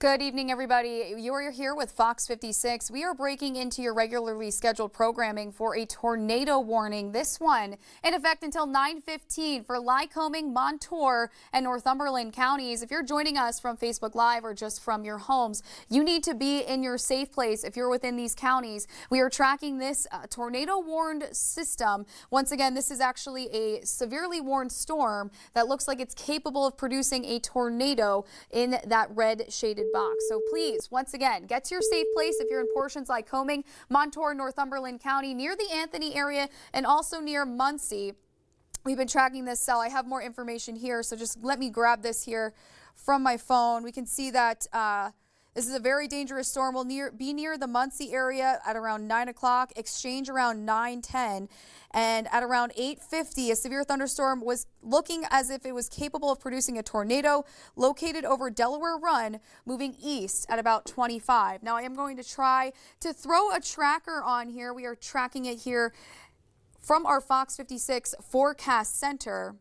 Good evening, everybody. You are here with Fox 56. We are breaking into your regularly scheduled programming for a tornado warning. This one in effect until 9:15 for Lycoming, Montour, and Northumberland counties. If you're joining us from Facebook Live or just from your homes, you need to be in your safe place if you're within these counties. We are tracking this tornado warned system. Once again, this is actually a severely warned storm that looks like it's capable of producing a tornado in that red shaded box. So please, once again, get to your safe place if you're in portions like Lycoming, Montour, Northumberland County, near the Anthony area, and also near Muncie. We've been tracking this cell. I have more information here, so just let me grab this here from my phone. We can see that this is a very dangerous storm. We'll be near the Muncie area at around 9 o'clock, exchange around 9:10, and at around 8:50, a severe thunderstorm was looking as if it was capable of producing a tornado located over Delaware Run, moving east at about 25. Now, I am going to try to throw a tracker on here. We are tracking it here from our Fox 56 Forecast Center.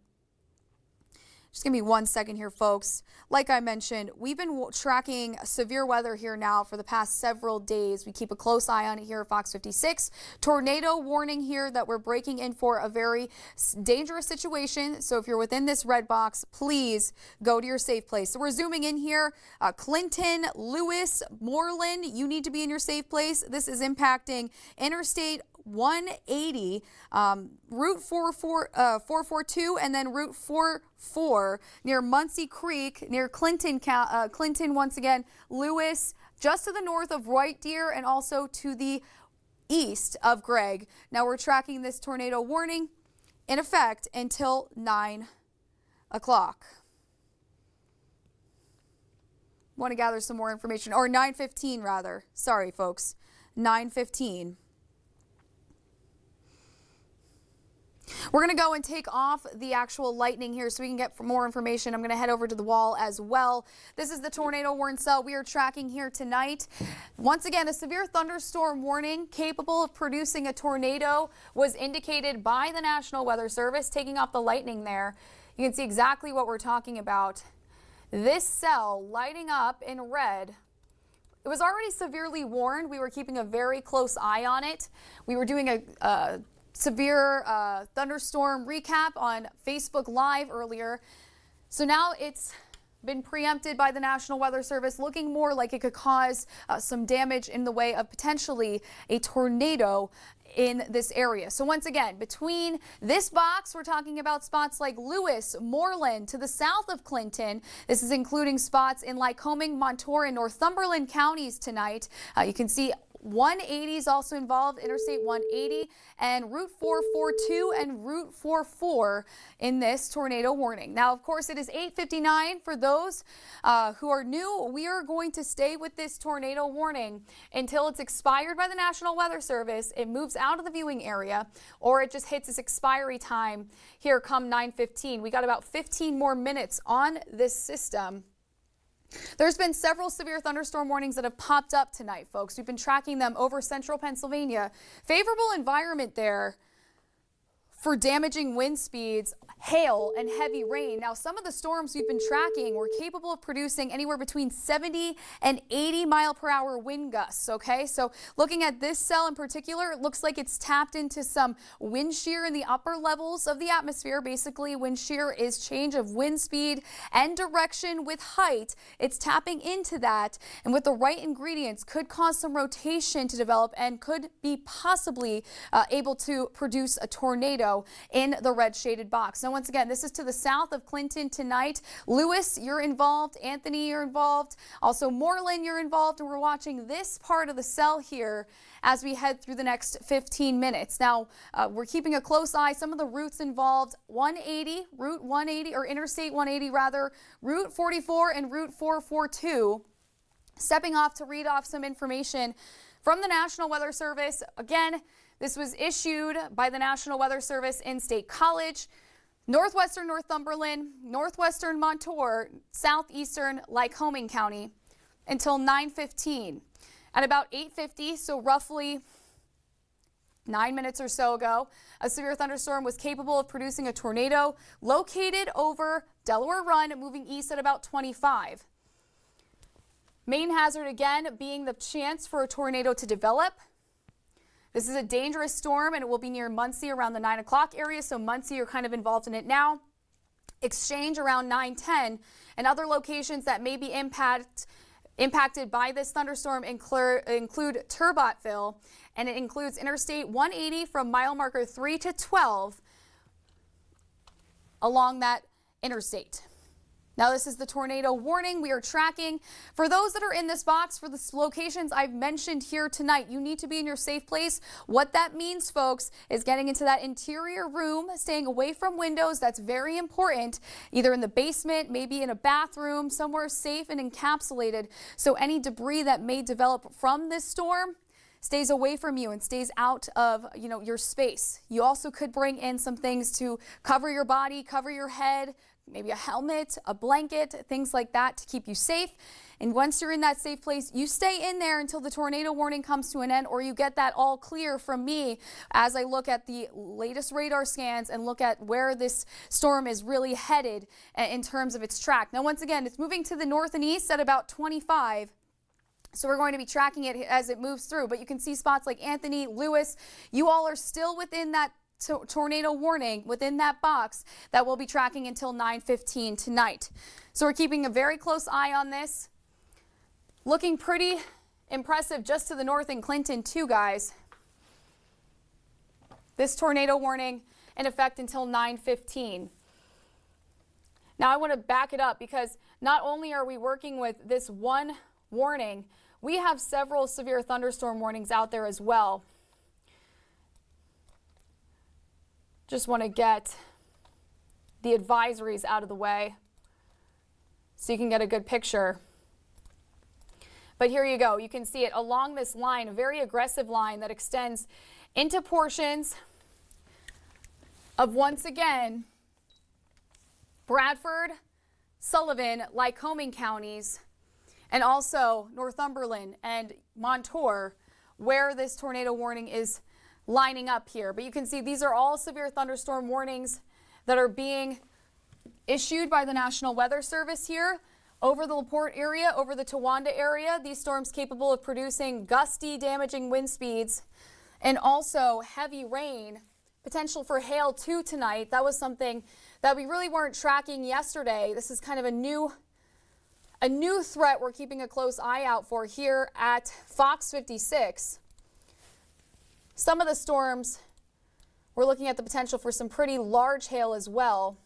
Just give me 1 second here, folks. Like I mentioned, we've been tracking severe weather here now for the past several days. We keep a close eye on it here at Fox 56. Tornado warning here that we're breaking in for a very dangerous situation. So if you're within this red box, please go to your safe place. So we're zooming in here. Clinton, Lewis, Moreland, you need to be in your safe place. This is impacting Interstate 180, Route 442, and then Route 44 near Muncie Creek, near Clinton, once again, Lewis, just to the north of White Deer, and also to the east of Gregg. Now we're tracking this tornado warning in effect until 9 o'clock. Want to gather some more information, or 9:15 rather. Sorry, folks, 9:15. We're going to go and take off the actual lightning here so we can get more information. I'm going to head over to the wall as well. This is the tornado warning cell we are tracking here tonight. Once again, a severe thunderstorm warning capable of producing a tornado was indicated by the National Weather Service. Taking off the lightning there, you can see exactly what we're talking about. This cell lighting up in red. It was already severely warned. We were keeping a very close eye on it. We were doing a severe thunderstorm recap on Facebook Live earlier. So now it's been preempted by the National Weather Service, looking more like it could cause some damage in the way of potentially a tornado in this area. So once again, between this box, we're talking about spots like Lewis, Moreland, to the south of Clinton. This is including spots in Lycoming, Montour, and Northumberland counties tonight. You can see 180 is also involved, Interstate 180 and Route 442 and Route 44 in this tornado warning. Now, of course, it is 8:59. For those who are new, we are going to stay with this tornado warning until it's expired by the National Weather Service. It moves out of the viewing area, or it just hits its expiry time here come 9:15. We got about 15 more minutes on this system. There's been several severe thunderstorm warnings that have popped up tonight, folks. We've been tracking them over central Pennsylvania. Favorable environment there for damaging wind speeds, hail, and heavy rain. Now, some of the storms we've been tracking were capable of producing anywhere between 70 and 80 mile per hour wind gusts, okay? So looking at this cell in particular, it looks like it's tapped into some wind shear in the upper levels of the atmosphere. Basically, wind shear is change of wind speed and direction with height. It's tapping into that, and with the right ingredients, could cause some rotation to develop and could be possibly able to produce a tornado in the red shaded box. Now, once again, this is to the south of Clinton tonight. Lewis, you're involved. Anthony, you're involved. Also, Moreland, you're involved. And we're watching this part of the cell here as we head through the next 15 minutes. Now, we're keeping a close eye. Some of the routes involved, 180, Route 180, or Interstate 180 rather, Route 44 and Route 442. Stepping off to read off some information from the National Weather Service. Again, this was issued by the National Weather Service in State College, northwestern Northumberland, northwestern Montour, southeastern Lycoming County until 9:15. At about 8:50, so roughly 9 minutes or so ago, a severe thunderstorm was capable of producing a tornado located over Delaware Run, moving east at about 25. Main hazard again being the chance for a tornado to develop. This is a dangerous storm and it will be near Muncie around the 9 o'clock area. So Muncie, you're kind of involved in it now. Exchange around 9:10 and other locations that may be impacted by this thunderstorm include Turbotville, and it includes Interstate 180 from mile marker 3 to 12 along that interstate. Now this is the tornado warning we are tracking. For those that are in this box, for the locations I've mentioned here tonight, you need to be in your safe place. What that means, folks, is getting into that interior room, staying away from windows. That's very important, either in the basement, maybe in a bathroom, somewhere safe and encapsulated. So any debris that may develop from this storm stays away from you and stays out of, your space. You also could bring in some things to cover your body, cover your head, maybe a helmet, a blanket, things like that to keep you safe. And once you're in that safe place, you stay in there until the tornado warning comes to an end, or you get that all clear from me as I look at the latest radar scans and look at where this storm is really headed in terms of its track. Now, once again, it's moving to the north and east at about 25. So we're going to be tracking it as it moves through, but you can see spots like Anthony, Lewis, you all are still within that tornado warning within that box that we'll be tracking until 9:15 tonight. So we're keeping a very close eye on this. Looking pretty impressive just to the north in Clinton too, guys. This tornado warning in effect until 9:15. Now I want to back it up because not only are we working with this one warning, we have several severe thunderstorm warnings out there as well. Just want to get the advisories out of the way so you can get a good picture. But here you go. You can see it along this line, a very aggressive line that extends into portions of, once again, Bradford, Sullivan, Lycoming counties, and also Northumberland and Montour, where this tornado warning is lining up here. But you can see these are all severe thunderstorm warnings that are being issued by the National Weather Service here over the LaPorte area, over the Towanda area. These storms capable of producing gusty, damaging wind speeds and also heavy rain, potential for hail too tonight. That was something that we really weren't tracking yesterday. This is kind of a new threat we're keeping a close eye out for here at Fox 56. Some of the storms, we're looking at the potential for some pretty large hail as well.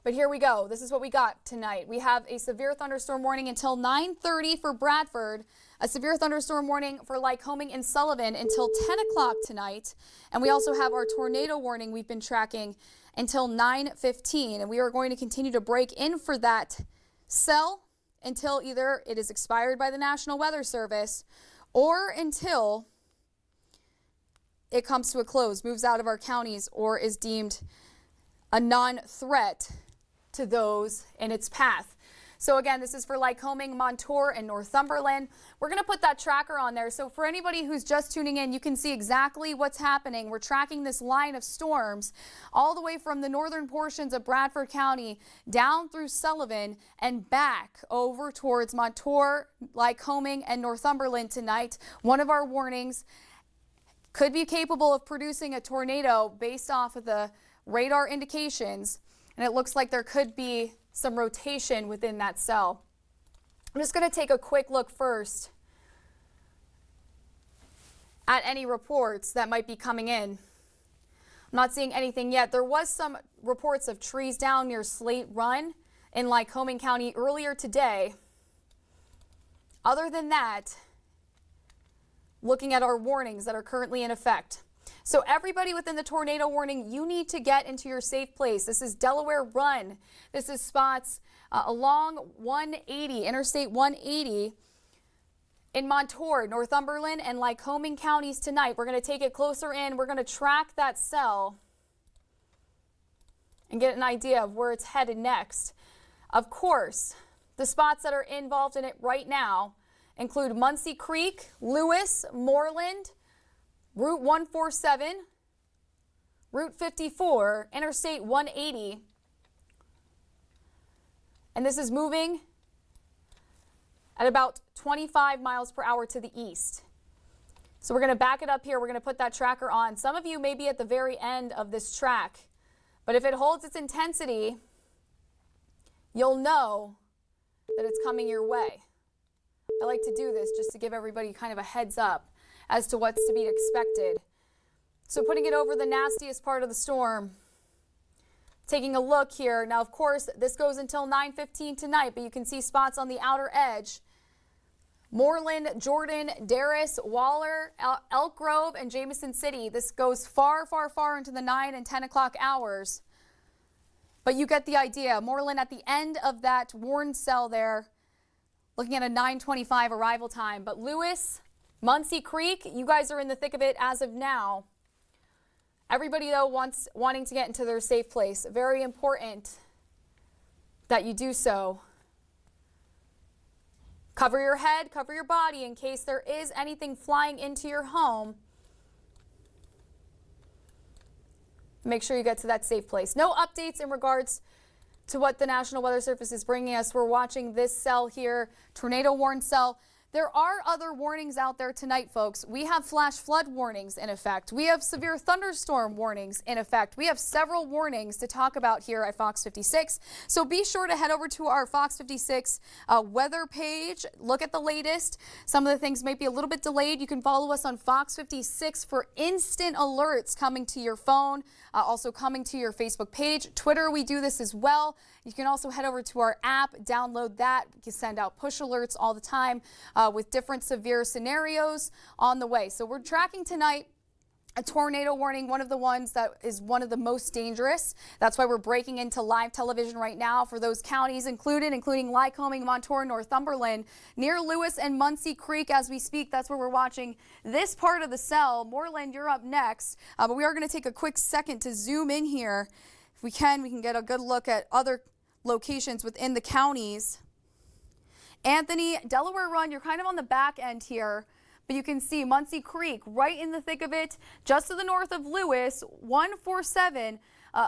But here we go. This is what we got tonight. We have a severe thunderstorm warning until 9:30 for Bradford, a severe thunderstorm warning for Lycoming and Sullivan until 10 o'clock tonight. And we also have our tornado warning we've been tracking until 9:15. And we are going to continue to break in for that cell until either it is expired by the National Weather Service or until it comes to a close, moves out of our counties, or is deemed a non-threat to those in its path. So again, this is for Lycoming, Montour, and Northumberland. We're going to put that tracker on there. So for anybody who's just tuning in, you can see exactly what's happening. We're tracking this line of storms all the way from the northern portions of Bradford County down through Sullivan and back over towards Montour, Lycoming, and Northumberland tonight. One of our warnings could be capable of producing a tornado based off of the radar indications, and it looks like there could be some rotation within that cell. I'm just going to take a quick look first at any reports that might be coming in. I'm not seeing anything yet. There was some reports of trees down near Slate Run in Lycoming County earlier today. Other than that, looking at our warnings that are currently in effect. So everybody within the tornado warning, you need to get into your safe place. This is Delaware Run. This is spots along 180, Interstate 180 in Montour, Northumberland, and Lycoming counties tonight. We're going to take it closer in. We're going to track that cell and get an idea of where it's headed next. Of course, the spots that are involved in it right now include Muncie Creek, Lewis, Moreland, Route 147, Route 54, Interstate 180. And this is moving at about 25 miles per hour to the east. So we're going to back it up here. We're going to put that tracker on. Some of you may be at the very end of this track, but if it holds its intensity, you'll know that it's coming your way. I like to do this just to give everybody kind of a heads up as to what's to be expected. So putting it over the nastiest part of the storm. Taking a look here. Now, of course, this goes until 9:15 tonight, but you can see spots on the outer edge. Moreland, Jordan, Darris, Waller, Elk Grove, and Jameson City. This goes far, far, far into the 9 and 10 o'clock hours. But you get the idea. Moreland at the end of that warned cell there, looking at a 9:25 arrival time. But Lewis, Muncie Creek, you guys are in the thick of it as of now. Everybody, though, wanting to get into their safe place. Very important that you do so. Cover your head, cover your body in case there is anything flying into your home. Make sure you get to that safe place. No updates in regards to what the National Weather Service is bringing us. We're watching this cell here, tornado warned cell. There are other warnings out there tonight, folks. We have flash flood warnings in effect. We have severe thunderstorm warnings in effect. We have several warnings to talk about here at Fox 56. So be sure to head over to our Fox 56 weather page. Look at the latest. Some of the things might be a little bit delayed. You can follow us on Fox 56 for instant alerts coming to your phone, also coming to your Facebook page. Twitter, we do this as well. You can also head over to our app, download that. We can send out push alerts all the time with different severe scenarios on the way. So we're tracking tonight a tornado warning, one of the ones that is one of the most dangerous. That's why we're breaking into live television right now for those counties including Lycoming, Montour, Northumberland, near Lewis and Muncie Creek as we speak. That's where we're watching this part of the cell. Moreland, you're up next, but we are going to take a quick second to zoom in here. If we can get a good look at other locations within the counties. Anthony, Delaware Run, you're kind of on the back end here, but you can see Muncie Creek right in the thick of it, just to the north of Lewis, 147,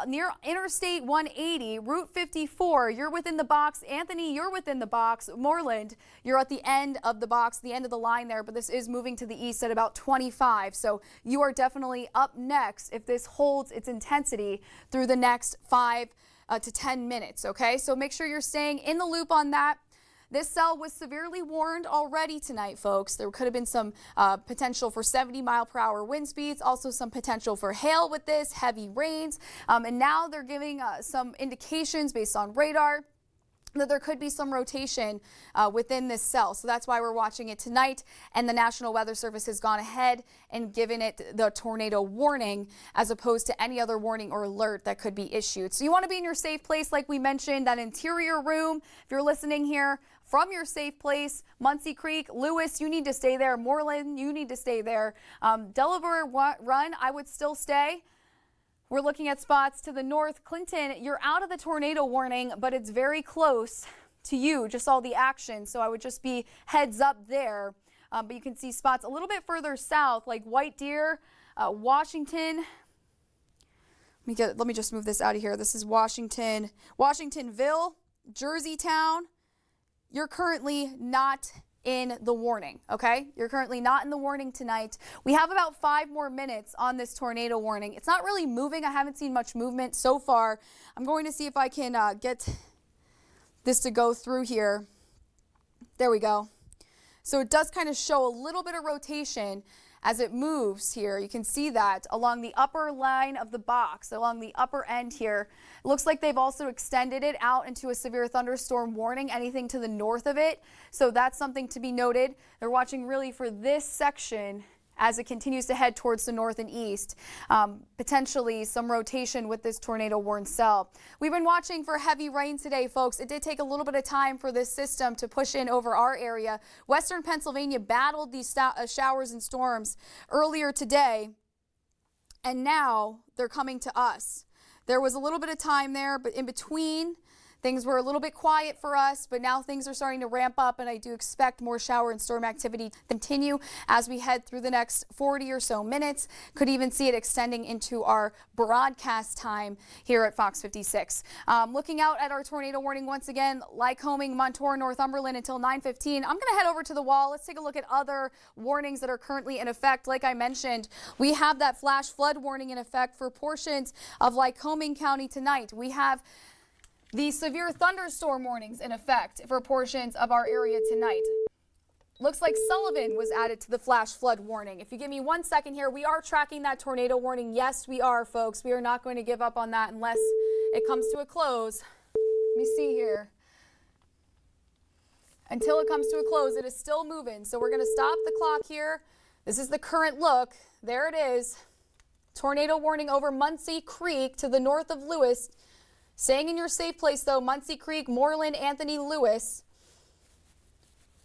near Interstate 180, Route 54. You're within the box. Anthony, you're within the box. Moreland, you're at the end of the box, the end of the line there, but this is moving to the east at about 25. So you are definitely up next if this holds its intensity through the next 5 to 10 minutes, okay? So make sure you're staying in the loop on that. This cell was severely warned already tonight, folks. There could have been some potential for 70-mile-per-hour wind speeds, also some potential for hail with this, heavy rains, and now they're giving some indications based on radar that there could be some rotation within this cell. So that's why we're watching it tonight. And the National Weather Service has gone ahead and given it the tornado warning as opposed to any other warning or alert that could be issued. So you want to be in your safe place, like we mentioned, that interior room. If you're listening here from your safe place, Muncie Creek, Lewis, you need to stay there. Moreland, you need to stay there. Delaware Run, I would still stay. We're looking at spots to the north. Clinton, you're out of the tornado warning, but it's very close to you, just all the action. So I would just be heads up there. But you can see spots a little bit further south, like White Deer, Washington. Let me just move this out of here. This is Washington, Washingtonville, Jerseytown. You're currently not in the warning, okay? You're currently not in the warning tonight. We have about 5 more minutes on this tornado warning. It's not really moving. I haven't seen much movement so far. I'm going to see if I can get this to go through here. There we go. So it does kind of show a little bit of rotation as it moves here. You can see that along the upper line of the box, along the upper end here. It looks like they've also extended it out into a severe thunderstorm warning, anything to the north of it. So that's something to be noted. They're watching really for this section as it continues to head towards the north and east. Potentially some rotation with this tornado warned cell. We've been watching for heavy rain today, folks. It did take a little bit of time for this system to push in over our area. Western Pennsylvania battled these showers and storms earlier today, and now they're coming to us. There was a little bit of time there, but in between Things were a little bit quiet for us, but now things are starting to ramp up, and I do expect more shower and storm activity to continue as we head through the next 40 or so minutes. Could even see it extending into our broadcast time here at Fox 56. Looking out at our tornado warning once again, Lycoming, Montour, Northumberland until 9:15. I'm going to head over to the wall. Let's take a look at other warnings that are currently in effect. Like I mentioned, we have that flash flood warning in effect for portions of Lycoming County tonight. We have the severe thunderstorm warnings in effect for portions of our area tonight. Looks like Sullivan was added to the flash flood warning. If you give me 1 second here, we are tracking that tornado warning. Yes, we are, folks. We are not going to give up on that unless it comes to a close. Let me see here. Until it comes to a close, it is still moving. So we're going to stop the clock here. This is the current look. There it is. Tornado warning over Muncie Creek to the north of Lewis. Staying in your safe place, though, Muncie Creek, Moreland, Anthony, Lewis,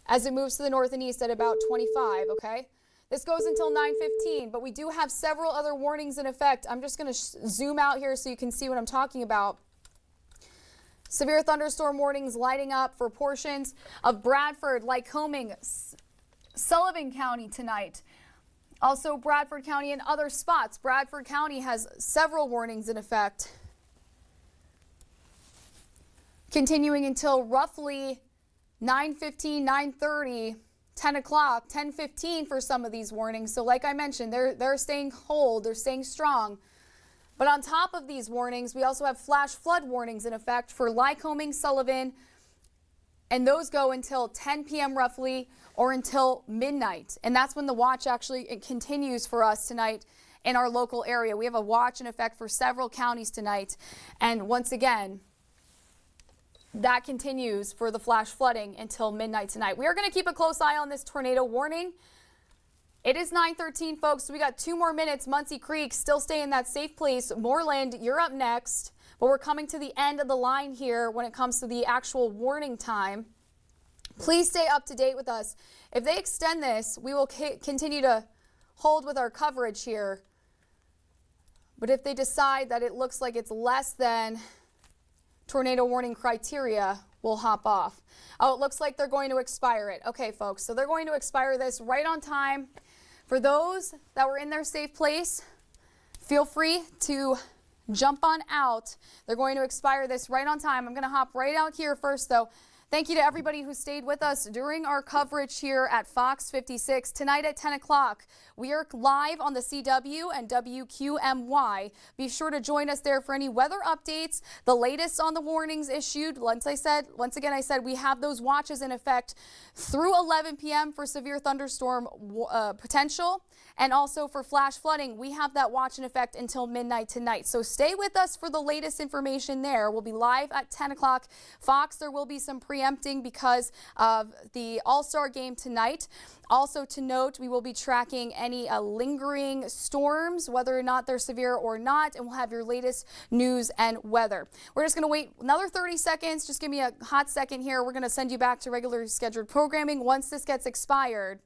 as it moves to the north and east at about 25, okay? This goes until 9:15, but we do have several other warnings in effect. I'm just going to zoom out here so you can see what I'm talking about. Severe thunderstorm warnings lighting up for portions of Bradford, Lycoming, Sullivan County tonight. Also Bradford County and other spots. Bradford County has several warnings in effect, continuing until roughly 9:15, 9:30, 10 o'clock, 10:15 for some of these warnings. So like I mentioned, they're staying hold, they're staying strong. But on top of these warnings, we also have flash flood warnings in effect for Lycoming, Sullivan, and those go until 10 p.m. roughly or until midnight. And that's when the watch actually continues for us tonight in our local area. We have a watch in effect for several counties tonight. And once again, that continues for the flash flooding until midnight tonight. We are going to keep a close eye on this tornado warning. It is 9:13, folks. So we got 2 more minutes. Muncie Creek still stay in that safe place. Moreland, you're up next. But we're coming to the end of the line here when it comes to the actual warning time. Please stay up to date with us. If they extend this, we will continue to hold with our coverage here. But if they decide that it looks like it's less than tornado warning criteria, we'll hop off. Oh, it looks like they're going to expire it. Okay, folks, so they're going to expire this right on time. For those that were in their safe place, feel free to jump on out. They're going to expire this right on time. I'm going to hop right out here first, though. Thank you to everybody who stayed with us during our coverage here at Fox 56. Tonight at 10 o'clock, we are live on the CW and WQMY. Be sure to join us there for any weather updates, the latest on the warnings issued. Once again, I said we have those watches in effect through 11 p.m. for severe thunderstorm potential. And also for flash flooding, we have that watch in effect until midnight tonight. So stay with us for the latest information there. We'll be live at 10 o'clock. Fox, there will be some preempting because of the All-Star game tonight. Also to note, we will be tracking any lingering storms, whether or not they're severe or not, and we'll have your latest news and weather. We're just going to wait another 30 seconds. Just give me a hot second here. We're going to send you back to regularly scheduled programming. Once this gets expired,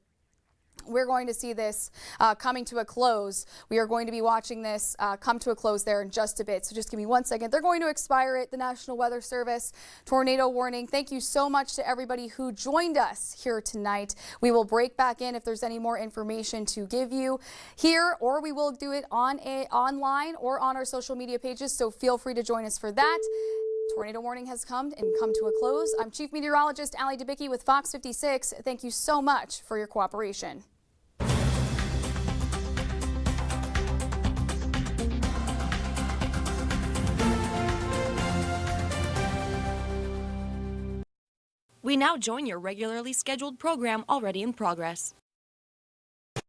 we're going to see this coming to a close. We are going to be watching this come to a close there in just a bit. So just give me 1 second. They're going to expire it. The National Weather Service tornado warning. Thank you so much to everybody who joined us here tonight. We will break back in if there's any more information to give you here, or we will do it online or on our social media pages. So feel free to join us for that. Tornado warning has come to a close. I'm Chief Meteorologist Allie Debicki with Fox 56. Thank you so much for your cooperation. We now join your regularly scheduled program already in progress.